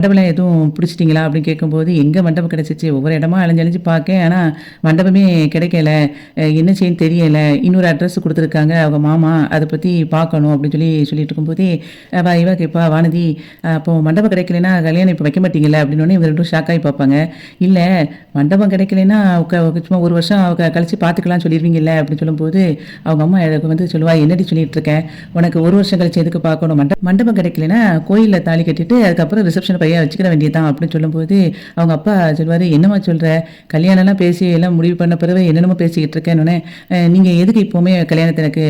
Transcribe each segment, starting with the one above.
மண்டபம்லாம் எதுவும் பிடிச்சிட்டிங்களா அப்படின்னு கேட்கும்போது, எங்க மண்டபம் கிடைச்சிச்சு? ஒவ்வொரு இடமா அலைஞ்சு அலைஞ்சு பார்க்கேன். ஆனா மண்டபமே கிடைக்கல. என்ன செய்யன்னு தெரியல. இன்னொரு அட்ரஸ் குடுத்துருக்காங்க அவங்க மாமா. அத பத்தி பார்க்கணும் அப்படின்னு சொல்லிட்டு இருக்கும்போதே, இவ கேட்பா, "வானதி, அப்போ மண்டபம் கிடைக்கலன்னா கல்யாணம் இப்ப வைக்க மாட்டீங்கல்ல?" அப்படின்னோனே இவங்க 2ம் ஷாக் ஆகி பார்ப்பாங்க. "இல்ல, மண்டபம் கிடைக்கலன்னா சும்மா 1 வருஷம் கழிச்சு பார்த்துக்கலாம்னு சொல்லிருவீங்கல்ல?" அப்படின்னு சொல்லும்போது, அவங்க அம்மா எனக்கு வந்து சொல்லுவா, "என்னடி சொல்லிட்டு இருக்க? உனக்கு 1 வருஷம் கழிச்சு எதுக்கு பார்க்கணும்? மண்டபம் கிடைக்கலன்னா கோயில்ல தாலி கட்டிட்டு அதுக்கப்புறம் ரிசப்ஷன் பையன் வச்சுக்கிற வேண்டியதுதான்." அப்படின்னு சொல்லும்போது அவங்க அப்பா சொல்லுவாரு, "என்னம்மா சொல்ற? கல்யாணம்லாம் பேசி எல்லாம் முடிவு பண்ண பிறகு என்னென்னமோ பேசிக்கிட்டு இருக்கேன்னு, நீங்க எதுக்கு இப்போவுமே கல்யாணத்தை எனக்கு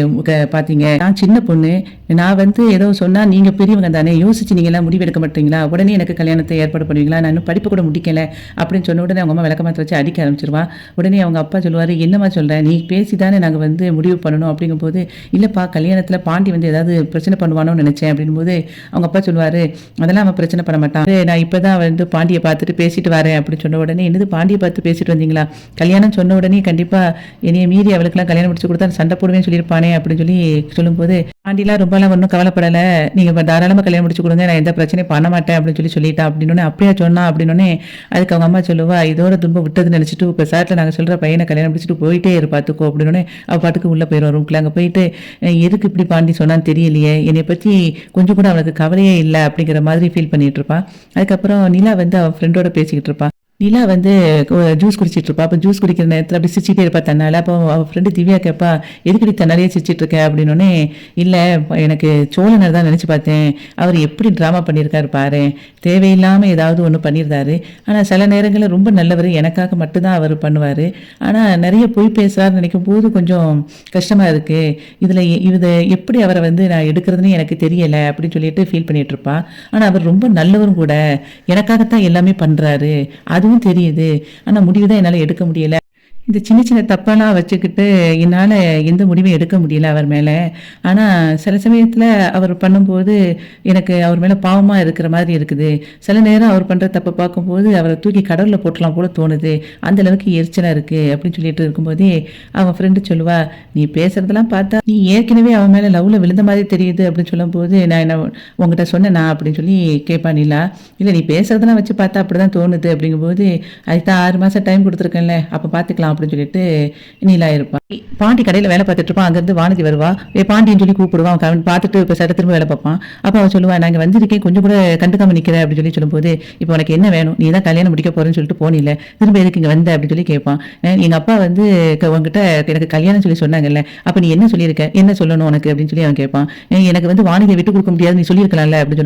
பார்த்தீங்க? நான் சின்ன பொண்ணு. நான் வந்து ஏதோ சொன்னா நீங்க பெரியவங்க தானே, யோசிச்சு நீங்க எல்லாம் முடிவு எடுக்க மாட்டீங்களா? உடனே எனக்கு கல்யாணத்தை ஏற்பாடு பண்ணுவீங்களா? நான் இன்னும் படிப்பு கூட முடிக்கல." அப்படின்னு சொன்ன உடனே அவங்க அம்மா விளக்கமாத்த வச்சு அடிக்க ஆரம்பிச்சிருவா. உடனே அவங்க அப்பா சொல்லுவாரு, "என்னம்மா சொல்ற? நீ பேசி தானே நாங்க வந்து முடிவு பண்ணணும்." அப்படிங்கும்போது, "இல்லப்பா, கல்யாணத்துல பாண்டி வந்து ஏதாவது பிரச்சனை பண்ணுவானோன்னு நினைச்சேன்." அப்படிங்கும்போது அவங்க அப்பா சொல்லுவாரு, "அதெல்லாம் அவன் பிரச்சனை பண்ண மாட்டான். நான் இப்பதான் வந்து பாண்டியை பார்த்துட்டு பேசிட்டு வரேன்." அப்படின்னு சொன்ன உடனே, "என்னது, பாண்டியை பார்த்து பேசிட்டு வந்தீங்களா? கல்யாணம் சொன்ன உடனே கண்டிப்பா என்னைய மீறி அவளுக்கெல்லாம் கல்யாணம் முடிச்சு கொடுத்தா சண்டை போடுவேன்னு சொல்லியிருப்பானே." அப்படின்னு சொல்லும்போது, "பாண்டிலாம் ரொம்பலாம் ஒன்றும் கவலைப்படல. நீங்க தாராளமா கல்யாணம் முடிச்சு கொடுங்க. நான் எந்த பிரச்சனையும் பண்ண மாட்டேன்." அப்படின்னு சொல்லிட்டா. அப்படின்னோடனே, "அப்படியா சொன்னா?" அப்படின்னோடனே அதுக்கு அவங்க அம்மா சொல்லுவா, "இதோட துன்பம் விட்டதுன்னு நினைச்சிட்டு இப்போ சாட்டில் நாங்கள் சொல்கிற பையனை கல்யாணம் முடிச்சுட்டு போயிட்டே இரு பார்த்துக்கோ." அப்படின்னோடனே அவ பாட்டுக்கு உள்ளே போயிடுவா ரூம்குள்ள. அங்கே போயிட்டு, எதுக்கு இப்படி பாண்டி சொன்னான்னு தெரியலையே, என்னை பற்றி கொஞ்சம் கூட அவனுக்கு கவலையே இல்லை அப்படிங்கிற மாதிரி ஃபீல் பண்ணிட்டு இருப்பா. அதுக்கப்புறம் நிலா வந்து அவன் ஃப்ரெண்டோட பேசிக்கிட்டு இருப்பா. நிலா வந்து ஜூஸ் குடிச்சிட்டு இருப்பா. அப்போ ஜூஸ் குடிக்கிற நேரத்தில் அப்படி சிரிச்சிட்டே இருப்பா தன்னால. அப்போ அவள் ஃப்ரெண்டு திவ்யா கேட்பா, "எதுக்கடி தன்னாலேயே சிரிச்சிட்டு இருக்க?" அப்படின்னோடனே, "இல்லை, எனக்கு சோழனர் தான் நினச்சி பார்த்தேன். அவர் எப்படி ட்ராமா பண்ணியிருக்காரு பாரு. தேவையில்லாமல் ஏதாவது ஒன்று பண்ணியிருந்தாரு. ஆனால் சில நேரங்களில் ரொம்ப நல்லவர். எனக்காக மட்டும்தான் அவர் பண்ணுவார். ஆனால் நிறைய பொய் பேசுகிறாருன்னு நினைக்கும் போது கொஞ்சம் கஷ்டமாக இருக்குது. இதை எப்படி அவரை வந்து நான் எடுக்கிறதுன்னு எனக்கு தெரியலை." அப்படின்னு சொல்லிட்டு ஃபீல் பண்ணிட்டு இருப்பா. ஆனால் அவர் ரொம்ப நல்லவரும் கூட. எனக்காகத்தான் எல்லாமே பண்ணுறாரு. அதுவும் தெரியுது. ஆனா முடிவு தான் என்னால எடுக்க முடியல. இந்த சின்ன சின்ன தப்பெல்லாம் வச்சுக்கிட்டு என்னால் எந்த முடிவும் எடுக்க முடியல அவர் மேலே. ஆனால் சில சமயத்தில் அவர் பண்ணும்போது எனக்கு அவர் மேலே பாவமாக இருக்கிற மாதிரி இருக்குது. சில நேரம் அவர் பண்ணுற தப்பை பார்க்கும்போது அவரை தூக்கி கடலில் போட்டலாம் போல தோணுது. அந்த அளவுக்கு எரிச்சலாக இருக்குது அப்படின்னு சொல்லிட்டு இருக்கும்போதே அவன் ஃப்ரெண்டு சொல்லுவா, "நீ பேசுகிறதெல்லாம் பார்த்தா நீ ஏற்கனவே அவன் மேலே லவ்வில் விழுந்த மாதிரி தெரியுது." அப்படின்னு சொல்லும்போது, "நான் என்ன உங்ககிட்ட சொன்னேனா?" அப்படின்னு சொல்லி கேட்பா நிலா. "இல்லை, நீ பேசுகிறதெல்லாம் வச்சு பார்த்தா அப்படி தான் தோணுது." அப்படிங்கும்போது, "அதுக்கு தான் 6 மாதம் டைம் கொடுத்துருக்கேன்ல, அப்போ பார்த்துக்கலாம்." அப்படின்னு சொல்லிட்டு நீலா இருப்பா. பாண்டி கடையில் வேலை பார்த்துட்டு இருப்பான். அங்கேருந்து வானதி வருவா. பாண்டின்னு சொல்லி கூப்பிடுவான். அவன் பார்த்துட்டு இப்போ சட்ட திரும்ப வேலை பார்ப்பான். அப்போ அவன் சொல்லுவான், "நான் இங்கே வந்திருக்கேன், கொஞ்சம் கூட கண்டுக்காம நிற்கிறேன்." அப்படின்னு சொல்லும்போது, "இப்போ உனக்கு என்ன வேணும்? நீ தான் கல்யாணம் முடிக்க போறேன்னு சொல்லிட்டு போனில்ல, திரும்ப எதுக்கு இங்கே வந்த?" அப்படின்னு சொல்லி கேட்பான். "எங்கள் அப்பா வந்து உங்ககிட்ட எனக்கு கல்யாணம் சொல்லி சொன்னாங்கல்ல, அப்போ நீ என்ன சொல்லியிருக்க? என்ன சொல்லணும் உனக்கு?" அப்படின்னு சொல்லி அவன் கேட்பான். "எனக்கு வந்து வானதியை விட்டு கொடுக்க முடியாது, நீ சொல்லியிருக்கலாம்ல." அப்படின்னு